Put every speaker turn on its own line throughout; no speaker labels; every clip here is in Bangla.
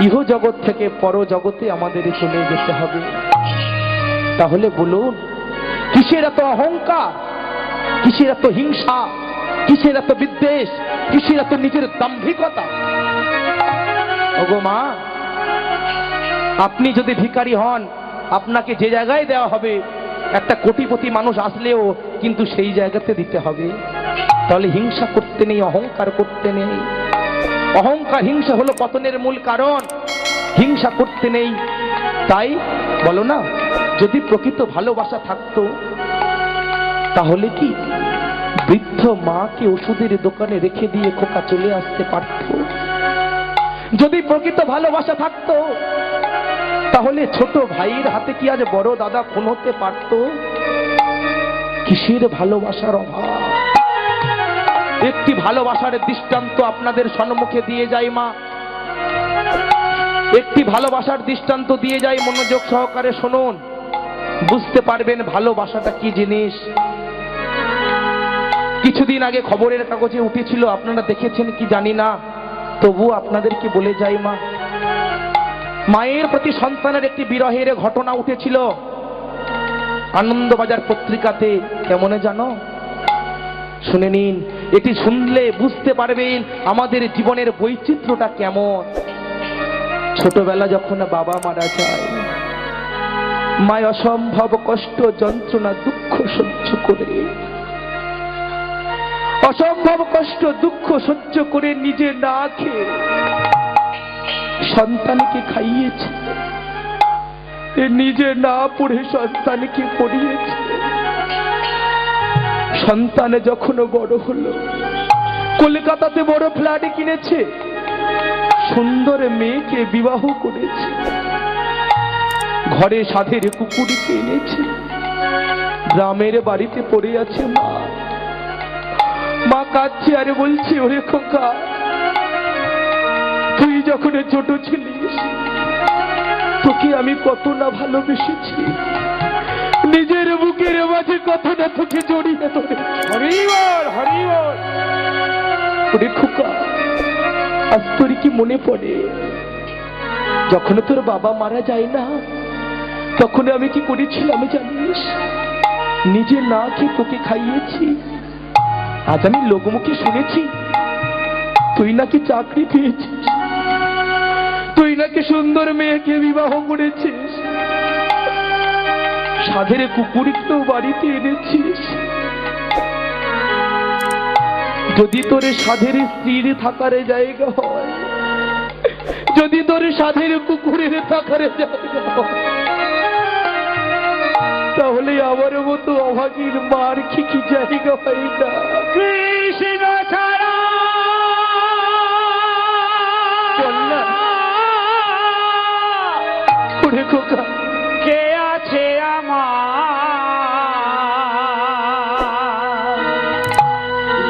ইহ জগৎ থেকে পর জগতে আমাদের চলে যেতে হবে। তাহলে বলুন, কিসের এত অহংকার, কিসের এত হিংসা, কিসের এত বিদ্বেষ, কিসের এত নিজের দাম্ভিকতা? ওগো মা, আপনি যদি ভিখারি হন, আপনাকে যে জায়গায় দেওয়া হবে, একটা কোটিপতি মানুষ আসলেও কিন্তু সেই জায়গাতে দিতে হবে। তাহলে হিংসা করতে নেই, অহংকার করতে নেই। অহংকার হিংসা হলো পতনের মূল কারণ। হিংসা করতে নেই। তাই বলো না, যদি প্রকৃত ভালোবাসা থাকতো তাহলে কি বৃদ্ধ মাকে ওষুধের দোকানে রেখে দিয়ে খোকা চলে আসতে পারত? যদি প্রকৃত ভালোবাসা থাকতো তাহলে ছোট ভাইয়ের হাতে কি আজ বড় দাদা খুন হতে পারত? কিসের ভালোবাসার অভাব? একটি ভালোবাসার দৃষ্টান্ত আপনাদের সম্মুখে দিয়ে যাই মা, একটি ভালোবাসার দৃষ্টান্ত দিয়ে যাই, মনোযোগ সহকারে শুনুন, বুঝতে পারবেন ভালোবাসাটা কি জিনিস। কিছুদিন আগে খবরের কাগজে উঠেছিল, আপনারা দেখেছেন কি জানি না, তবু আপনাদেরকে বলে যাই মা, মায়ের প্রতি সন্তানের একটি বিরহের ঘটনা উঠেছিল আনন্দবাজার পত্রিকাতে। কেমন জানো? শুনে নিন, এটি শুনলে বুঝতে পারবেন আমাদের জীবনের বৈচিত্র্যটা কেমন। ছোটবেলা যখন বাবা মারা যায়, মা অসম্ভব কষ্ট, যন্ত্রণা, দুঃখ সহ্য করে, অসম্ভব কষ্ট দুঃখ সহ্য করে নিজে না খেয়ে সন্তানকে খাইয়েছে, নিজে না পড়ে সন্তানকে পড়িয়েছে। সন্তান যখন বড় হলো, কলকাতাতে বড় ফ্ল্যাট কিনেছে, সুন্দর মেয়েকে বিবাহ করেছে, ঘরে সাধের কুকুরকে এনেছে, গ্রামের বাড়িতে পড়ে আছে মা। মা কাঁদছে আর বলছে, ওরে খোকা, তুই যখন ছোট ছিলিস তোকে আমি কত না ভালোবেসেছি, নিজের বুকের মাঝে কত না তোকে জড়িয়ে ধরে। হরিবল হরিবল। ওরে খোকা, আজ তোর কি মনে পড়ে যখন তোর বাবা মারা যায় না, তখন আমি কি করেছিলাম জানিস? নিজে না খেয়ে তোকে খাইয়েছি। আজ আমি লোকমুখে শুনেছি তুই নাকি চাকরি পেয়েছিস, তুই নাকি সুন্দর মেয়েকে বিবাহ করেছিস, সাধের কুকুরকেও বাড়িতে এনেছিস। যদি তোর সাধের স্ত্রীর থাকার জায়গা হয়, যদি তোর সাধের কুকুরের থাকার জায়গা হয়, তাহলে আমার মতো অভাগীর মার কি কি জায়গা হয় না? কৃষ্ণ ছাড়া খোকা কে আছে আমার?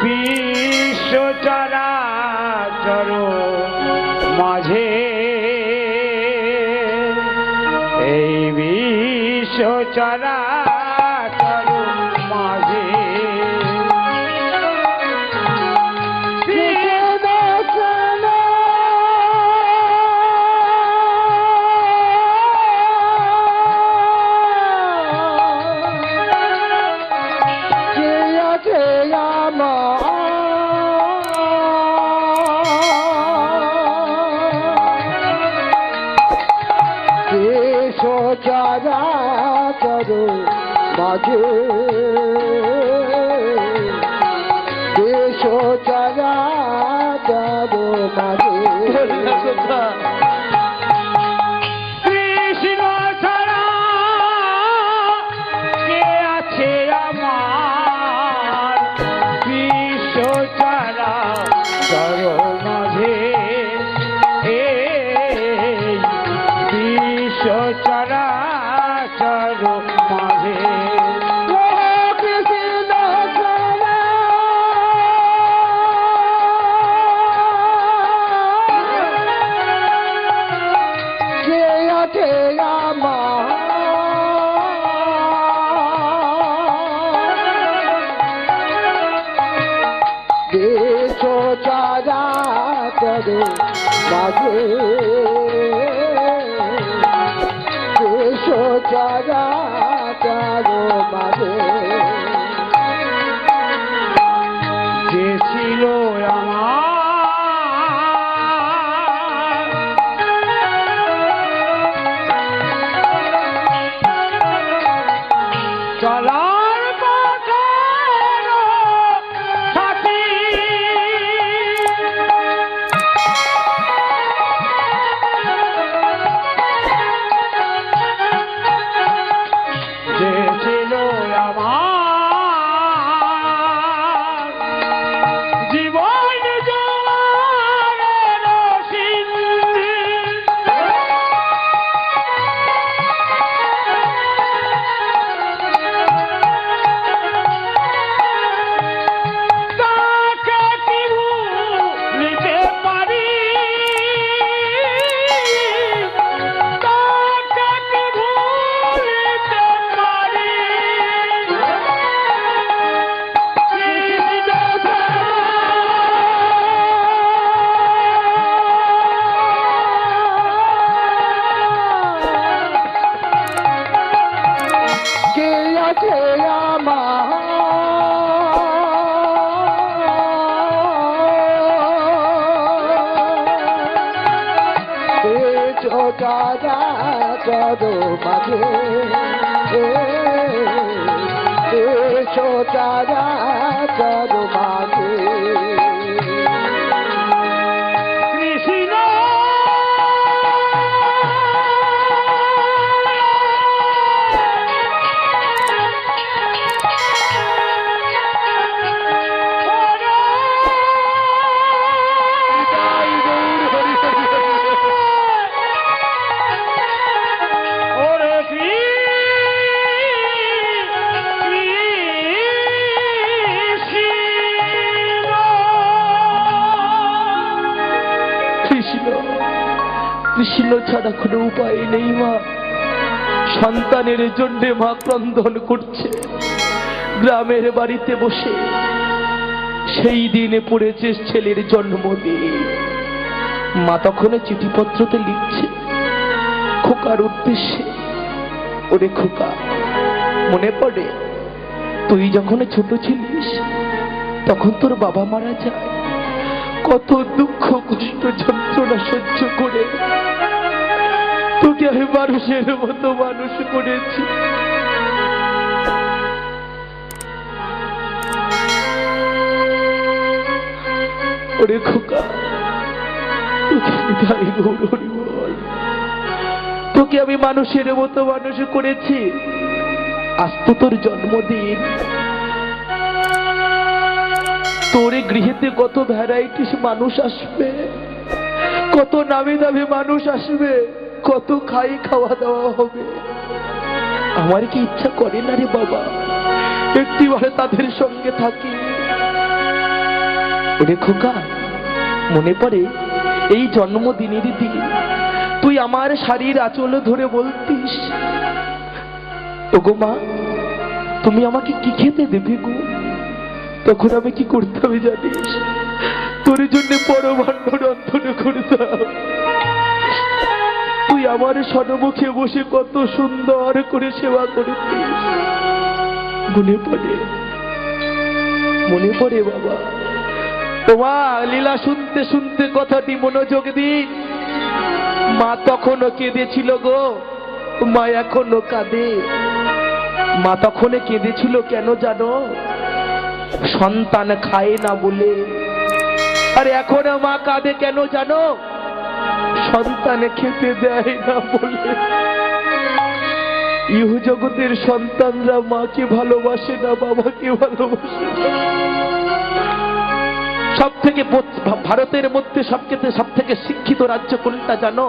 বিশ্ব চরাচর মাঝে, এই বিশ্ব চরাচর মাঝে মাঝে দেশ চরাচর মাঝে কৃষ্ণ ছাড়া কে আছে আমার? বিশ্ব চরাচর মাঝে, বিশ্ব চরাচর মাঝে চরাচর
চাঁদো মাঝে এসো চাঁদা চাঁদো মাঝে
যে ছিল আমার চলার পথের সাথী, যে ছিল আমার জীবন জোয়ারের সিন্ধি, তাকে কি ভুলিতে পারি, তাকে কি ভুলিতে পারি,
কে আছে আমার চাঁদা চাঁদো মাঝে এসো চাঁদা চাঁদো মাঝে
কৃষ্ণ ওরে কৃষ্ণ কৃষ্ণ ছাড়া কোনো উপায় নেই মা। সন্তানের জন্য মা ক্রন্দন করছে। গ্রামের বাড়িতে বসে সেই দিনে পড়েছে ছেলের জন্মদিন। মা তখন চিঠিপত্রতে লিখছে খোকার উদ্দেশ্যে, ওরে খোকা মনে পড়ে তুই যখন ছোট ছিলিস তখন তোর বাবা মারা যায়, কত দুঃখ কষ্ট যন্ত্রণা সহ্য করে তোকে আমি মানুষের মতো মানুষ করেছি। ওরে খোকা তোকে বিদায় গৌর হরি বল, তোকে আমি মানুষের মতো মানুষ করেছি। আজ তো তোর জন্মদিন, তোর গৃহেতে কত ভ্যারাইটিস মানুষ আসবে, কত নামে দামে মানুষ আসবে, কত খাই খাওয়া দাওয়া হবে। আমার কি ইচ্ছা করে না রে বাবা একটিবারে তাদের সঙ্গে থাকি? ওরে খোকা মনে পড়ে এই জন্মদিনের দিন তুই আমার শাড়ির আঁচল ধরে বলতিস, ওগো মা তুমি আমাকে কি খেতে দেবে গো? তখন আমি কি করতাম জানিস? তোর জন্য পরমান্ন রন্ধন করতাম। তুই আমার সন্মুখে বসে কত সুন্দর করে সেবা করতিস। মনে পড়ে মনে পড়ে বাবা তোমার লীলা শুনতে শুনতে কথাটি মনোযোগ দিন। মা তখনও কেঁদেছিল গো, মা এখনো কাঁদে। মা তখন কেঁদেছিল কেন জানো? সন্তান খায় না বলে। আর এখনো মা কাঁদে কেন জানো? সন্তানে খেতে দেয় না বলে। ইহ জগতের সন্তানরা মাকে ভালোবাসে না, বাবাকে ভালোবাসে না। সব থেকে ভারতের মধ্যে সব থেকে শিক্ষিত রাজ্য কোনটা জানো?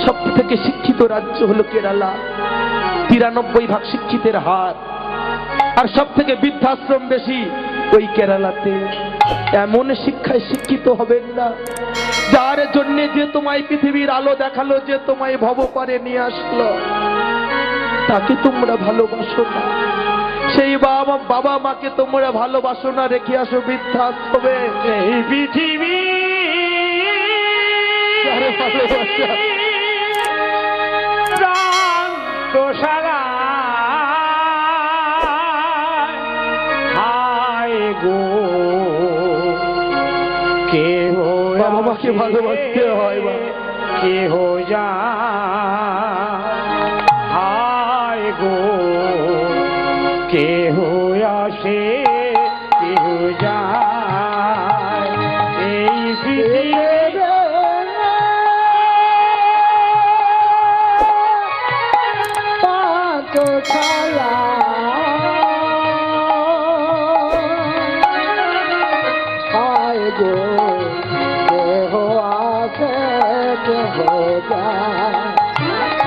সব থেকে শিক্ষিত রাজ্য হলো কেরালা। 93% শিক্ষিতের হার। আর সব থেকে বৃদ্ধাশ্রম বেশি ওই কেরালাতে। এমন শিক্ষায় শিক্ষিত হবেন না যার জন্য যে তোমায় পৃথিবীর আলো দেখালো, যে তোমায় ভবপারে নিয়ে আসলো, তাকে তোমরা ভালোবাসো না। সেই বাবা মাকে তোমরা ভালোবাসো না, রেখে আসো বৃদ্ধাশ্রমে। এই পৃথিবী
ভালোবাসা।
প্রাণ তো সারা হায় গো কেহ
বাবা মাকে ভালোবাসতে হয় বাবা।
কেহ যা হায় গো কেহ আসে কেহ যায় এই পৃথিবীর
পাঁচ ছায়া হায় গো দেহ আছে দেহ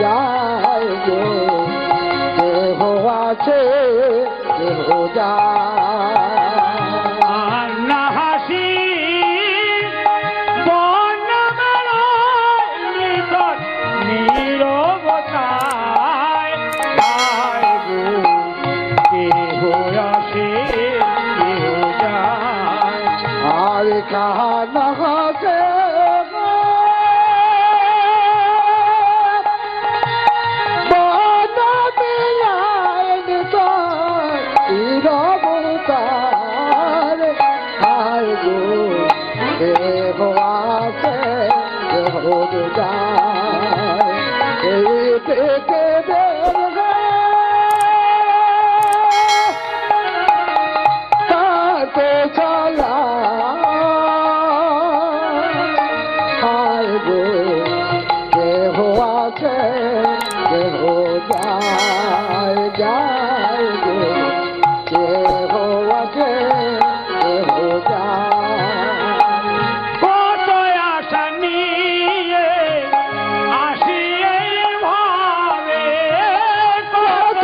যায় গো দেহ আছে দেহ
আর না হাসি বনমেলায় নিকট নীরবতায় হায় গো কেহ আসে কেহ যায়
আর কাহানা হাসে দেহ আছে দেহ যায় এই থেকে তাতে চলা হায় গো দেহ আছে দেহ যায় যায় গো দেহ আছে দেহ যায়
কত আশা নিয়ে আসি এই ভাবে
কত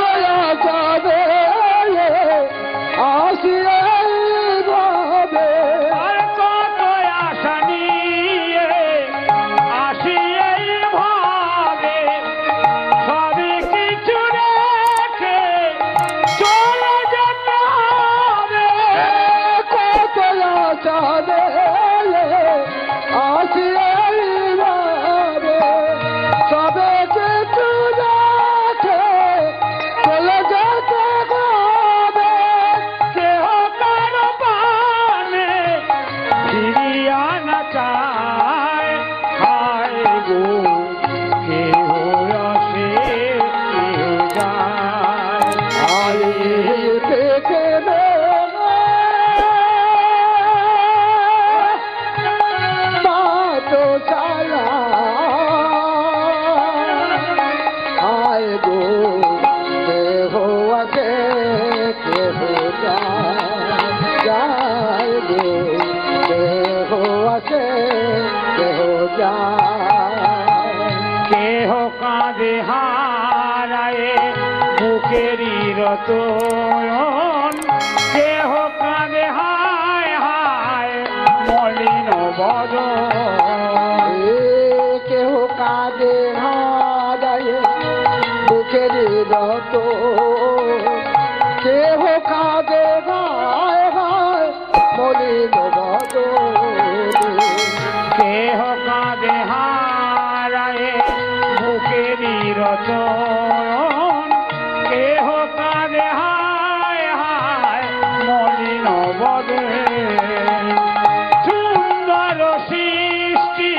যাবে আসিয়ে ভাবে
আর কত আশা নিয়ে আসি এই ভাবে সবই কিছু রেখে চলে যেতে হবে
কত যাবে আসিয়ে ভাবে সবে কিছু রাখে চলে যেতে হবে
কেহ কারো পানে ফিরিয়া না চায় হায় গো কেহ আসে কেহ যায়
আই থেকে তো চালা আয় গো দেহ আছে কেহ যায় গো দেহ আছে কেহ যায়
কেহ কাঁদে হারায়ে বুকেরই রতন কেহ কাঁদে হায় হায় মলিন বদন
কেহ কাঁদে হারায় বুকের রত কেহ কাঁদে গায় গায় মলিন বদন
কেহ কাঁদে হারায়ে বুকেরই রতন কেহ কাঁদে হায় হায় মলিন বদন সুন্দর সৃষ্টি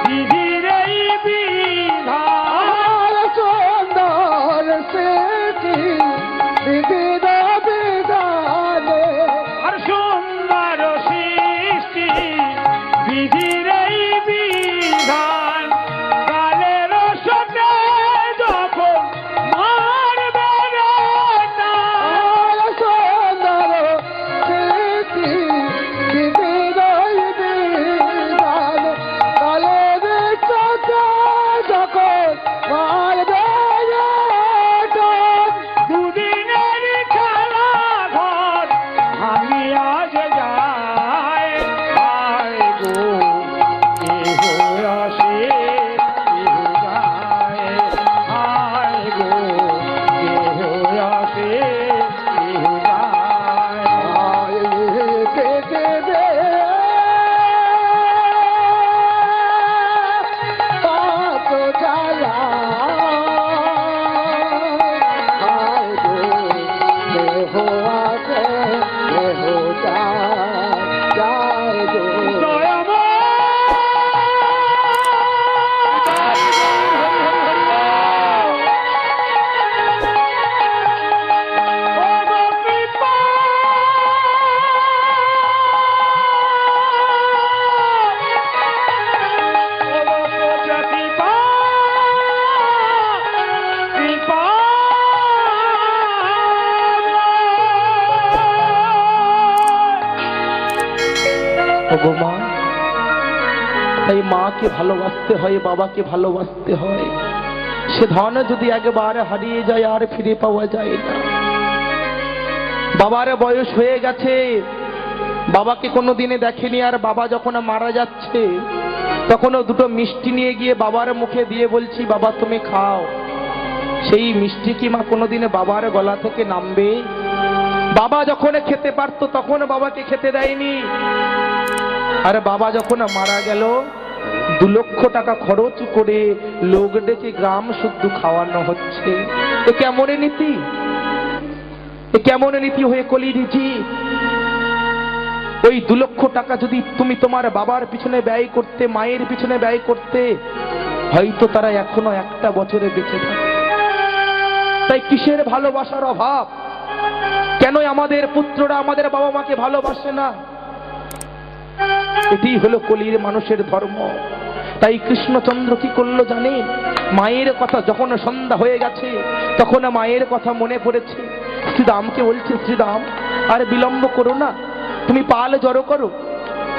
বিধির এই বিধান
সুন্দর স্মৃতি বিবিধ বিধানে
আর সুন্দর সৃষ্টি বিধির এই বিধান কালের সাথে যখন মারবে রে টান।
সুন্দর স্মৃতি বিবিধ বিধানে কালের সাথে যখন মারবে
দুদিনের খেলা ঘর আমি আজ যাই হায় গো কেহ আসে কেহ যায় হায় গো কেহ আসে কেহ যায় ওগো মা, তাই মাকে ভালোবাসতে হয়, বাবাকে ভালোবাসতে হয়। সে ধন যদি একবার হারিয়ে যায় আর ফিরে পাওয়া যায় না। বাবার বয়স হয়ে গেছে, বাবাকে কোনো দিনে দেখেনি, আর বাবা যখন মারা যাচ্ছে তখনও দুটো মিষ্টি নিয়ে গিয়ে বাবার মুখে দিয়ে বলছি, বাবা তুমি খাও। সেই মিষ্টি কি মা কোনোদিনে বাবার গলা থেকে নামবে? বাবা যখন খেতে পারতো তখন বাবাকে খেতে দেয়নি। আর বাবা যখন মারা গেল 2 লক্ষ টাকা খরচ করে লোক ডেকে গ্রাম শুদ্ধ খাওয়ানো হচ্ছে। এ কেমন নীতি? এ কেমন নীতি হয়ে কলিদিছি? ওই 2 লক্ষ টাকা যদি তুমি তোমার বাবার পিছনে ব্যয় করতে, মায়ের পিছনে ব্যয় করতে, হয়তো তারা এখনো 1টা বছরে বেঁচে থাকে। তাই কিসের ভালোবাসার অভাব? কেন আমাদের পুত্ররা আমাদের বাবা মাকে ভালোবাসে না? এটি হলো কলির মানুষের ধর্ম। তাই কৃষ্ণচন্দ্র কি করলো জানেন? মায়ের কথা যখন সন্ধ্যা হয়ে গেছে তখন মায়ের কথা মনে পড়েছে। শ্রীরামকে বলছে, শ্রীরাম আর বিলম্ব করো না, তুমি পাল জড়ো করো,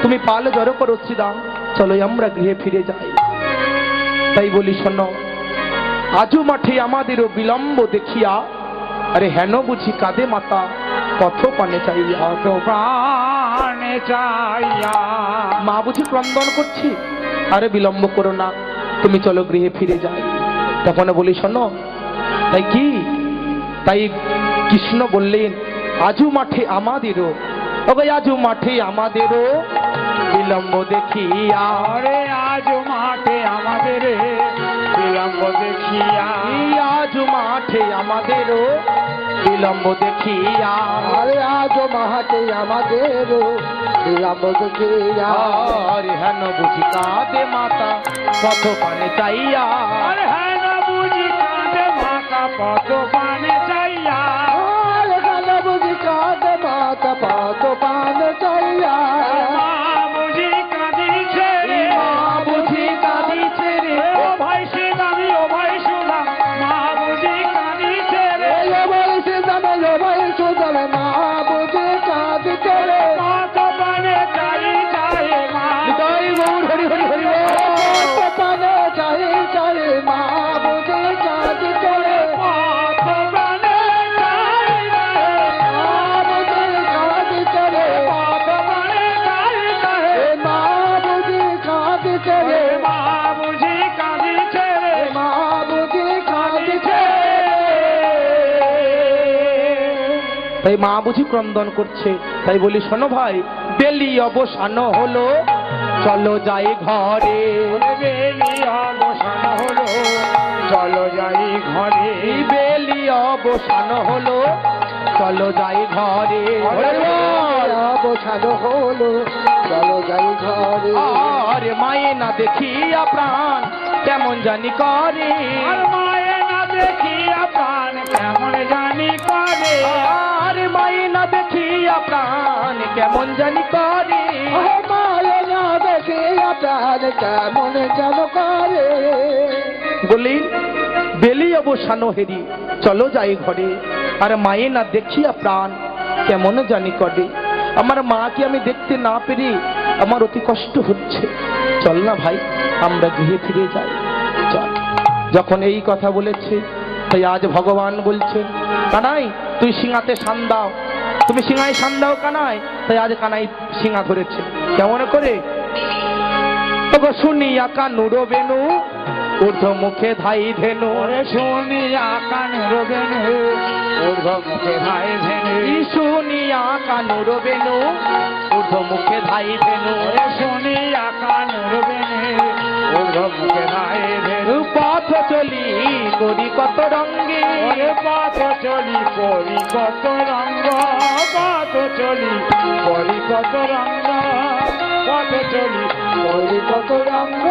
তুমি পাল জড়ো করো শ্রীরাম, চলো আমরা গৃহে ফিরে যাই। তাই বলি শোনো, আজও মাঠে আমাদেরও বিলম্ব দেখিয়া, আরে হেন বুঝি কাঁদে মাতা কত পানে চাইয়া,
পানে চাইয়া।
মা বুঝি ক্রন্দন করছি, আরে বিলম্ব করো না, তুমি চলো গৃহে ফিরে যাই। তখন বলি শোনো, তাই কি? তাই কৃষ্ণ বললেন, আজও মাঠে আমাদেরও, ওগো আজও মাঠে আমাদেরও বিলম্ব দেখিয়া,
আরে আজ মাঠে আমাদের বিলম্ব দেখিয়া,
আজ মাঠে আমাদেরও বিলম্ব দেখিয়া,
আরে আজ মাঠে আমাদের বিলম্ব দেখিয়া,
আরে হেন বুঝি কাঁদে মাতা কত পানে চাইয়া,
আরে হেন বুঝি কাঁদে মাতা কত পানে চাইয়া, আরে হেন বুঝি কাঁদে মাতা কত পানে চাইয়া, মা বুঝি কাঁদিছে রে,
মা বুঝি কাঁদিছে রে,
ও ভাই শ্রীরামি, ও ভাই সুদাম, মা বুঝি কাঁদিছে রে, ও ভাই শ্রীরামি, ও ভাই সুদাম, মা বুঝি কাঁদিছে রে, কত পানে চাই চাই মা,
জয় গৌর হরি হরি হরি বল।
কত পানে চাই চাই মা বুঝি কাঁদিছে রে, কত পানে চাই চাই মা বুঝি কাঁদিছে রে, কত পানে চাই চাই মা বুঝি কাঁদিছে রে, মা বুঝি কাঁদিছে রে, মা বুঝি কাঁদিছে।
তাই মা বুঝি ক্রন্দন করছে। তাই বলি শোনো ভাই, বেলি অবসান হলো, চলো যাই ঘরে,
বেলি অবসান হলো, চলো যাই ঘরে,
বেলি অবসান হলো, চলো যাই ঘরে,
অবসান হলো, চলো যাই ঘরে,
আরে মায়ে না দেখিয়া প্রাণ কেমন জানি করে,
আর মায়ে না দেখিয়া প্রাণ কেমন জানি করে,
আরে মায়ে না দেখিয়া প্রাণ কেমন জানি করে,
মায়ে না দেখিয়া প্রাণ কেমন যেন করে।
বলি বেলি অবসান হেরি, চলো যাই ঘরে, আর মায়ে না দেখিয়া প্রাণ কেমন জানি করে। আমার মাকে আমি দেখতে না পেরে আমার অতি কষ্ট হচ্ছে, চল না ভাই আমরা গৃহে ফিরে যাই চল। যখন এই কথা বলেছে, তাই আজ ভগবান বলছেন, কানাই তুই সিঙাতে শান দাও, তুমি সিঙায় শান দাও কানাই। তাই আজ কানাই সিঙা ধরেছে, কেমন করে? তোকে শুনিয়া কানুর বেনু, ঊর্ধ্ব মুখে ধাই ধেনু,
ওরে শুনিয়া কানুর বেনু, ঊর্ধ্ব মুখে ধাই ধেনু,
শুনিয়া কানুর বেনু, ঊর্ধ্ব মুখে ধাই ধেনু,
ওরে শুনিয়া কানুর বেনু, ঊর্ধ্ব মুখে ধাই ধেনু,
পথ চলি করি কত রঙ্গে,
ওরে পথ চলি করি কত রঙ্গ, পথ চলি করি কত রঙ্গ, পথ চলি করি কত রঙ্গ।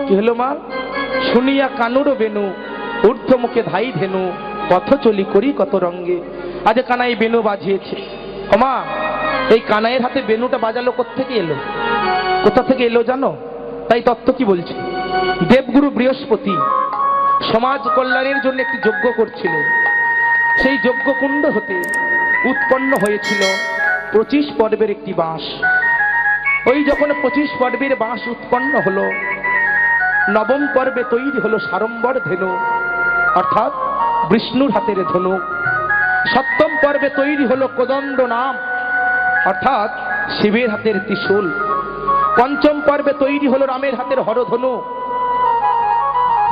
কি হলো মা? শুনিয়া কানুর বেনু, ঊর্ধ্ব মুখে ধাই ধেনু, পথ চলি করি কত রঙ্গে। আজ কানাই বেনু বাজিয়েছে। মা, এই কানাইয়ের হাতে বেনুটা বাজালো কোত্থেকে এলো? কোথা থেকে এলো জানো? তাই তত্ত্ব কি বলছে, দেবগুরু বৃহস্পতি সমাজ কল্যাণের জন্য একটি যজ্ঞ করছিল। সেই যজ্ঞ কুণ্ড হতে উৎপন্ন হয়েছিল 25 পর্বের একটি বাঁশ। ওই যখন 25 পর্বের বাঁশ উৎপন্ন হলো, নবম পর্বে তৈরি হলো সাড়ম্বর ধেনু, অর্থাৎ বিষ্ণুর হাতের ধনুক। সপ্তম পর্বে তৈরি হলো কোদণ্ড নাম, অর্থাৎ শিবের হাতের ত্রিশূল। পঞ্চম পর্বে তৈরি হলো রামের হাতের হরধনু।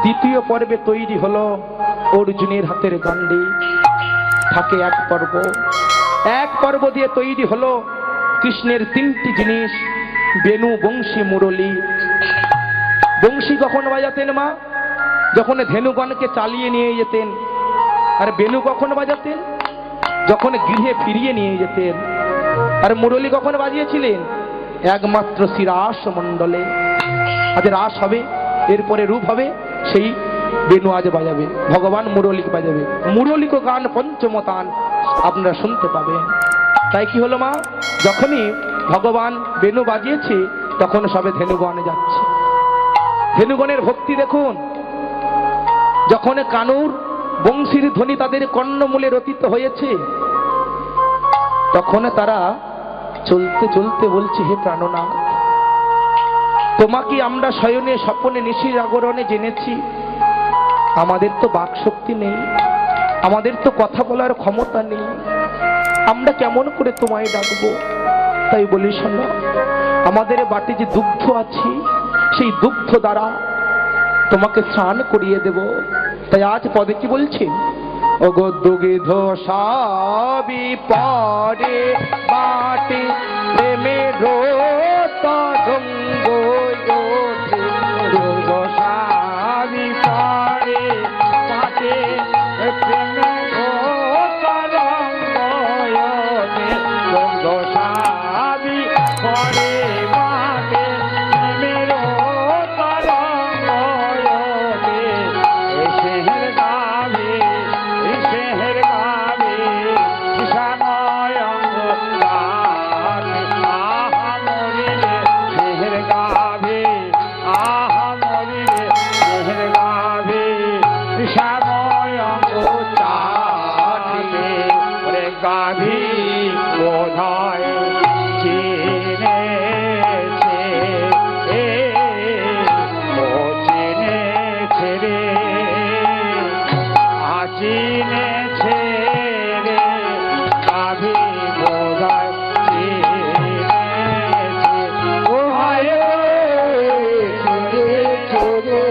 দ্বিতীয় পর্বে তৈরি হলো অর্জুনের হাতের গান্ডি। থাকে এক পর্ব দিয়ে তৈরি হলো কৃষ্ণের 3টি জিনিস, বেণু, বংশী, মুরলী। বংশী কখন বাজাতেন মা? যখন ধেনুগণকে চালিয়ে নিয়ে যেতেন। আর বেণু কখন বাজাতেন? যখন গৃহে ফিরিয়ে নিয়ে যেতেন। আর মুরলী কখন বাজিয়েছিলেন? একমাত্র শ্রী রাস মণ্ডলে। আজ রাস হবে, এরপরে রূপ হবে, সেই বেণু আজ বাজাবে, ভগবান মুরলী বাজাবে। মুরলীক গান পঞ্চমতান আপনারা শুনতে পাবেন। তাই কি হলো মা? যখনই ভগবান বেণু বাজিয়েছে তখন সবে ধেনুগণে যাচ্ছে। ধেনুগণের ভক্তি দেখুন। যখন কানুর বংশীর ধ্বনি তাদের কর্ণমূলে রচিত হয়েছে, তখন তারা চলতে চলতে বলছে, হে প্রাণনাথ, তোমাকে আমরা শয়নে স্বপনে নিশির আগরণে জেনেছি। আমাদের তো বাকশক্তি নেই, আমাদের তো কথা বলার ক্ষমতা নেই, আমরা কেমন করে তোমায় ডাকবো? তাই বলি, শোনো, আমাদের বাটে যে দুগ্ধ আছে, সেই দুগ্ধ দ্বারা তোমাকে স্নান করিয়ে দেব। তাই আজ পদে কি বলছি? ওগো দুগ্ধ সবই পরে বাটে প্রেমের তরঙ্গ ওঠে। দুগ্ধ সবই পরে বাটে প্রেমের তরঙ্গ ওঠে। দুগ্ধ সবই পরে বাটে প্রেমের তরঙ্গ ওঠে। এসের গাবে গাভী বোধয় চিনেছে, ও চিনেছে রে, চিনেছে রে, গাভী বোধয় চিনেছে। ও হায় চিনেছে রে,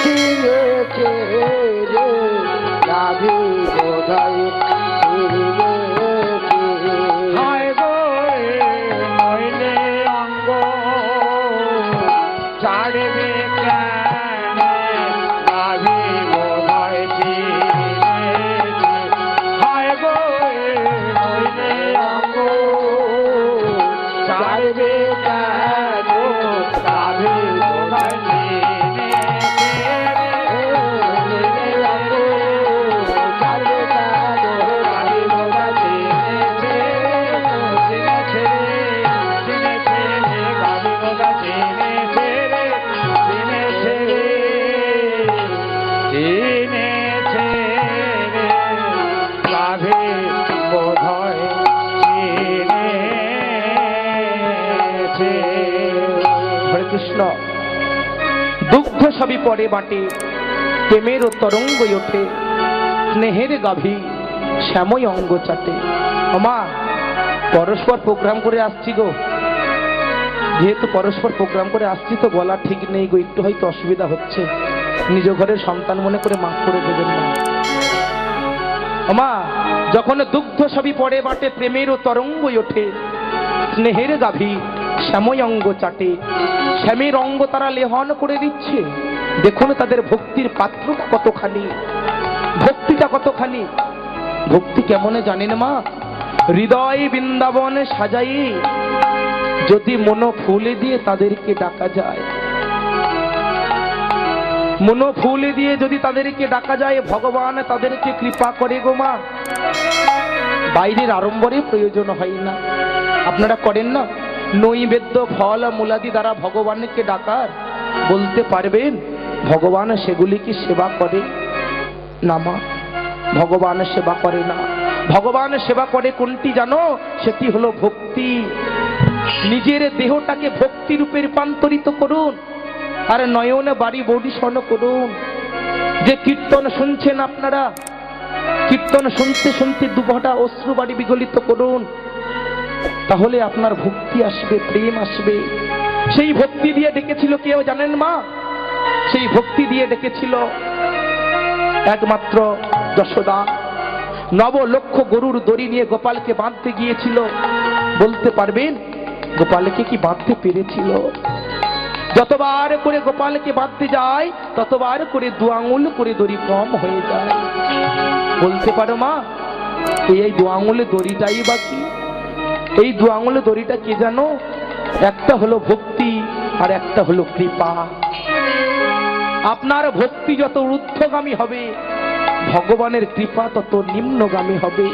চিনেছে রে, গাভী বোধয় হায় গো নইলে অঙ্গ ছাড়বে কেন, গাভী বোধয় চিনেছে। হায় গো নইলে অঙ্গ ছাড়বে কেন, গাভী বোধয় চিনেছে। দুগ্ধ সবই পরে বাটে প্রেমের তরঙ্গ ওঠে। স্নেহের গাভী শ্যামই অঙ্গ চাটে। আমা পরস্পর প্রোগ্রাম করে আসছি গো, যেহেতু পরস্পর প্রোগ্রাম করে আসছি তো বলা ঠিক নেই গো, একটু হয়তো অসুবিধা হচ্ছে, নিজ ঘরের সন্তান মনে করে মাফ করে দেবেন না। আমা যখন দুগ্ধ সবই পরে বাটে প্রেমের তরঙ্গ ওঠে, স্নেহের গাভী শ্যামই অঙ্গ চাটে। শ্যামের অঙ্গ তারা লেহন করে দিচ্ছে। দেখুন তাদের ভক্তির পাত্রটা কতখানি, ভক্তিটা কতখানি। ভক্তি কেমনে জানেন মা? হৃদয় বৃন্দাবন সাজাই যদি মন ফুলে দিয়ে তাদেরকে ডাকা যায়, মন ফুলে দিয়ে যদি তাদেরকে ডাকা যায়, ভগবান তাদেরকে কৃপা করে গো মা। বাইরের আড়ম্বরে প্রয়োজন হয় না। আপনারা করেন না নৈবেদ্য ফল মূলাদি দ্বারা ভগবানকে ডাকার? বলতে পারবেন ভগবান সেগুলি কি সেবা করে? না মা, ভগবান সেবা করে না। ভগবান সেবা করে কোনটি জানো? সেটি হলো ভক্তি। নিজের দেহটাকে ভক্তি রূপে রূপান্তরিত করুন, আর নয়নে বাড়ি বডিশন করুন। যে কীর্তন শুনছেন আপনারা, কীর্তন শুনতে শুনতে দুঘটা অশ্রু বাড়ি বিগলিত করুন, তাহলে আপনার ভক্তি আসবে, প্রেম আসবে। সেই ভক্তি দিয়ে ডেকেছিল কেউ জানেন মা? সেই ভক্তি দিয়ে ডেকেছিল একমাত্র যশোদা। 9 লক্ষ গরুর দড়ি নিয়ে গোপালকে বাঁধতে গিয়েছিল। বলতে পারবেন গোপালকে কি বাঁধতে পেরেছিল? যতবার করে গোপালকে বাঁধতে যায় ততবার করে 2 আঙুল করে দড়ি কম হয়ে যায়। বলতে পারো মা, এই 2 আঙুলের দড়িটাই বাকি। এই 2 আঙুলের দড়িটা কে জানো? একটা হলো ভক্তি আর একটা হলো কৃপা। আপনার ভক্তি যত ঊর্ধ্বগামী হবে, ভগবানের কৃপা তত নিম্নগামী হবে।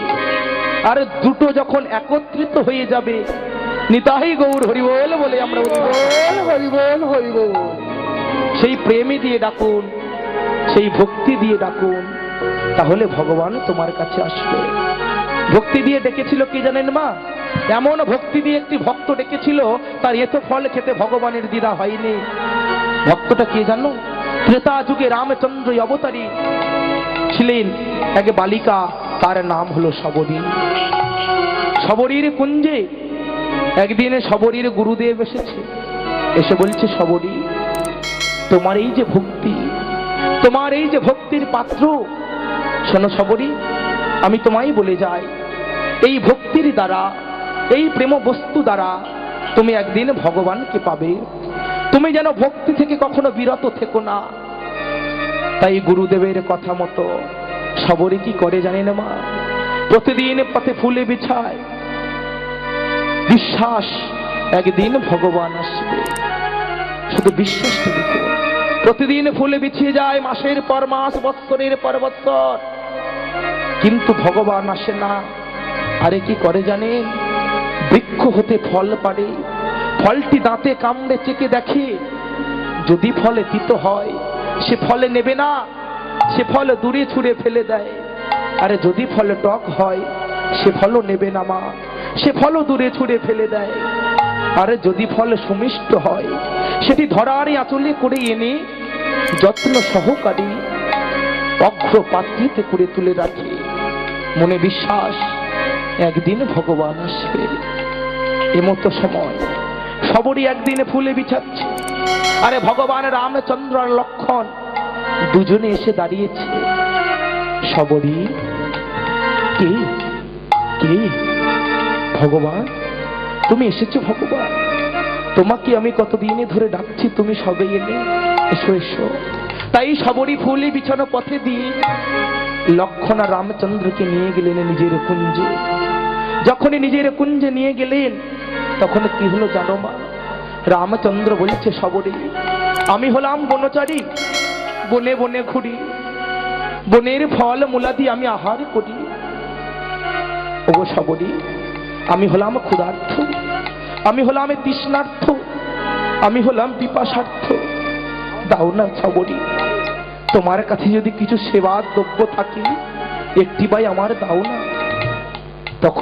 আর দুটো যখন একত্রিত হয়ে যাবে, নিতাই গৌর হরিবোল বলে আমরা
হরিবোল হরিবোল।
সেই প্রেমে দিয়ে ডাকুন, সেই ভক্তি দিয়ে ডাকুন, তাহলে ভগবান তোমার কাছে আসবে। ভক্তি দিয়ে ডেকেছিল কি জানেন মা? এমন ভক্তি দিয়ে একটি ভক্ত ডেকেছিল, তার এত ফল খেতে ভগবানের দ্বিধা হয়নি। ভক্তটা কে জানো? ত্রেতা যুগে রামচন্দ্র অবতারী ছিলেন এক বালিকা, তার নাম হলো শবরী। শবরীর কুঞ্জে একদিনে শবরীর গুরুদেব এসেছে, এসে বলছে, শবরী, তোমার এই যে ভক্তি, তোমার এই যে ভক্তির পাত্র, শোনো শবরী, আমি তোমায় বলে যাই, এই ভক্তির দ্বারা, এই প্রেম বস্তু দ্বারা তুমি একদিন ভগবানকে পাবে। তুমি যেন ভক্তি থেকে কখনো বিরত থেকো না। তাই গুরুদেবের কথা মতো শবরী কি করে জানেন মা? প্রতিদিন পথে ফুলে বিছায়, বিশ্বাস একদিন ভগবান আসবে। শুধু বিশ্বাসটা দেখো, প্রতিদিন ফুলে বিছিয়ে যায়, মাসের পর মাস, বৎসরের পর বৎসর, কিন্তু ভগবান আসে না। আরে কি করে জানেন? বৃক্ষ হতে ফল পাড়ে, ফলটি দাঁতে কামড়ে চেকে দেখে, যদি ফলে তিতো হয় সে ফলে নেবে না, সে ফল দূরে ছুঁড়ে ফেলে দেয়। আরে যদি ফলে টক হয় সে ফলও নেবে না মা, সে ফলও দূরে ছুঁড়ে ফেলে দেয়। আরে যদি ফল সুমিষ্ট হয় সেটি ধরার আঁচলে করে এনে যত্ন সহকারী অগ্র পাত্রিতে করে তুলে রাখে, মনে বিশ্বাস একদিন ভগবান আসবে। এমতো সময় শবরী একদিনে ফুলে বিছাচ্ছে, আরে ভগবান রামচন্দ্র আর লক্ষণ দুজনে এসে দাঁড়িয়েছে। শবরী, কে কে? ভগবান, তুমি এসেছো ভগবান, তোমাকে আমি কতদিনে ধরে ডাকছি, তুমি সবে এলে, এসো এসো। তাই শবরী ফুলে বিছানো পথে দিয়ে লক্ষণ আর রামচন্দ্রকে নিয়ে গেলেন নিজের কুঞ্জে। যখনই নিজের কুঞ্জে নিয়ে গেলেন তখন কি হলো জানো মা? রামচন্দ্র বলছে, শবরী, আমি হলাম বনচারী, বনে বনে ঘুরি, বনের ফল মূলা দিয়ে আমি আহার করি। ওগো শবরী, আমি হলাম ক্ষুধার্থ, আমি হলাম তৃষ্ণার্থ, আমি হলাম পিপাসার্থ। দাও না শবরী, তোমার কাছে যদি কিছু সেবা দ্রব্য থাকে একটি বাই আমার দাও না। তখন